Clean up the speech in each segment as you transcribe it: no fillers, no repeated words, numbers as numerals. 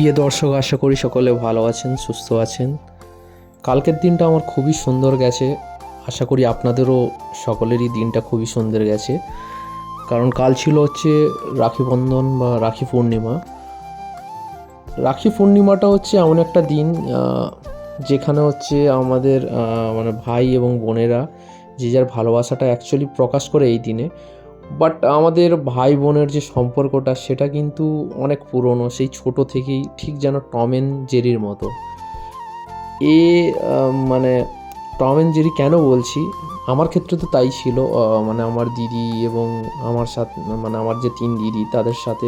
প্রিয় দর্শক, আশা করি সকলে ভালো আছেন, সুস্থ আছেন। কালকের দিনটা আমার খুবই সুন্দর গেছে। আশা করি আপনাদেরও সকলেরই দিনটা খুবই সুন্দর গেছে, কারণ কাল ছিল হচ্ছে রাখি বন্ধন বা রাখি পূর্ণিমা। রাখি পূর্ণিমাটা হচ্ছে এমন একটা দিন যেখানে হচ্ছে আমাদের মানে ভাই এবং বোনেরা যে যার ভালোবাসাটা অ্যাকচুয়ালি প্রকাশ করে এই দিনে। বাট আমাদের ভাই বোনের যে সম্পর্কটা সেটা কিন্তু অনেক পুরনো, সেই ছোট থেকেই, ঠিক যেন টম অ্যান্ড জেরির মতো। এ মানে টম অ্যান্ড জেরি কেন বলছি, আমার ক্ষেত্রে তো তাই ছিল। মানে আমার দিদি এবং আমার সাথে, মানে আমার যে 3 দিদি তাদের সাথে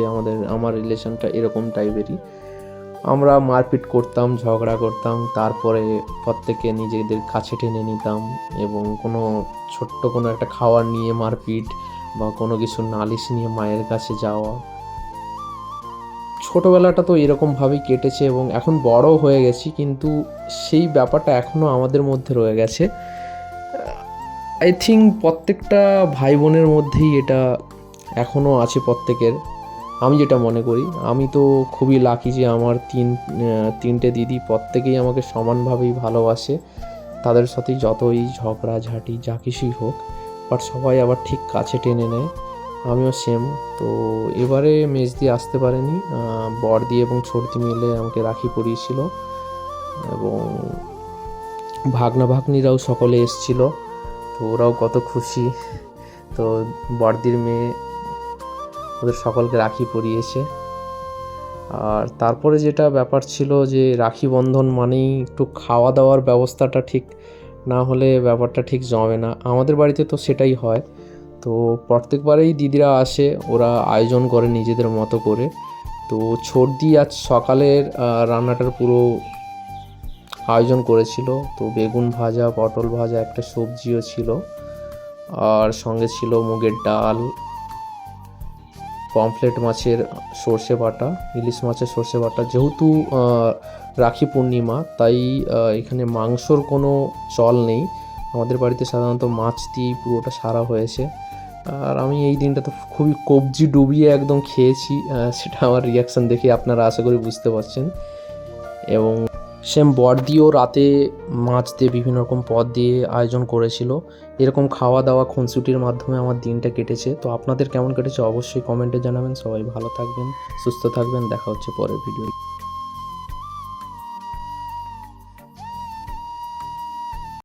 আমার রিলেশনটা এরকম টাইপেরই। আমরা মারপিট করতাম, ঝগড়া করতাম, তারপরে প্রত্যেকে নিজেদের কাছে টেনে নিতাম এবং ছোট্ট কোনো একটা খাবার নিয়ে মারপিট বা কোনো কিছু নালিশ নিয়ে মায়ের কাছে যাওয়া। ছোটোবেলাটা তো এরকমভাবেই কেটেছে এবং এখন বড় হয়ে গেছি, কিন্তু সেই ব্যাপারটা এখনও আমাদের মধ্যে রয়ে গেছে। আই থিঙ্ক প্রত্যেকটা ভাই বোনের মধ্যেই এটা এখনও আছে প্রত্যেকের, আমি যেটা মনে করি। আমি তো খুবই লাকি যে আমার তিনটে দিদি প্রত্যেকেই আমাকে সমানভাবেই ভালোবাসে। তাদের সাথেই যতই ঝগড়াঝাটি যা কিছুই হোক, বাট সবাই আবার ঠিক কাছে টেনে নেয়। আমিও সেম। তো এবারে মেজদি আসতে পারেনি, বড়দি এবং ছোটদি মিলে আমাকে রাখি পরিয়েছিল এবং ভাগনা ভাগ্নিরাও সকলে এসেছিল। তো ওরাও কত খুশি। তো বড়দির মেয়ে ওদের সকলকে রাখি পরিয়েছে। আর তারপরে যেটা ব্যাপার ছিল যে রাখি বন্ধন মানেই একটু খাওয়া দাওয়ার ব্যবস্থাটা ঠিক না হলে ব্যাপারটা ঠিক জমে না। আমাদের বাড়িতে তো সেটাই হয়। তো প্রত্যেকবারেই দিদিরা আসে, ওরা আয়োজন করে নিজেদের মতো করে। তো ছোটদি আজ সকালের রান্নাটার পুরো আয়োজন করেছিল। তো বেগুন ভাজা, পটল ভাজা, একটা সবজিও ছিল, আর সঙ্গে ছিল মুগের ডাল, পমফ্লেট মাছের সর্ষে বাটা, ইলিশ মাছের সর্ষে বাটা। যেহেতু রাখি পূর্ণিমা, তাই এখানে মাংসর কোনো চল নেই। আমাদের বাড়িতে সাধারণত মাছ দিয়েই পুরোটা সারা হয়েছে। আর আমি এই দিনটা তো খুবই কবজি ডুবিয়ে একদম খেয়েছি, সেটা আমার রিয়াকশান দেখে আপনারা আশা করি বুঝতে পারছেন। এবং সেম বড়দিও রাতে মাছ দিয়ে বিভিন্ন রকম পদ দিয়ে আয়োজন করেছিল। এরকম খাওয়া দাওয়া খুনসুটির মাধ্যমে আমার দিনটা কেটেছে। তো আপনাদের কেমন কেটেছে অবশ্যই কমেন্টে জানাবেন। সবাই ভালো থাকবেন, সুস্থ থাকবেন। দেখা হচ্ছে পরের ভিডিও।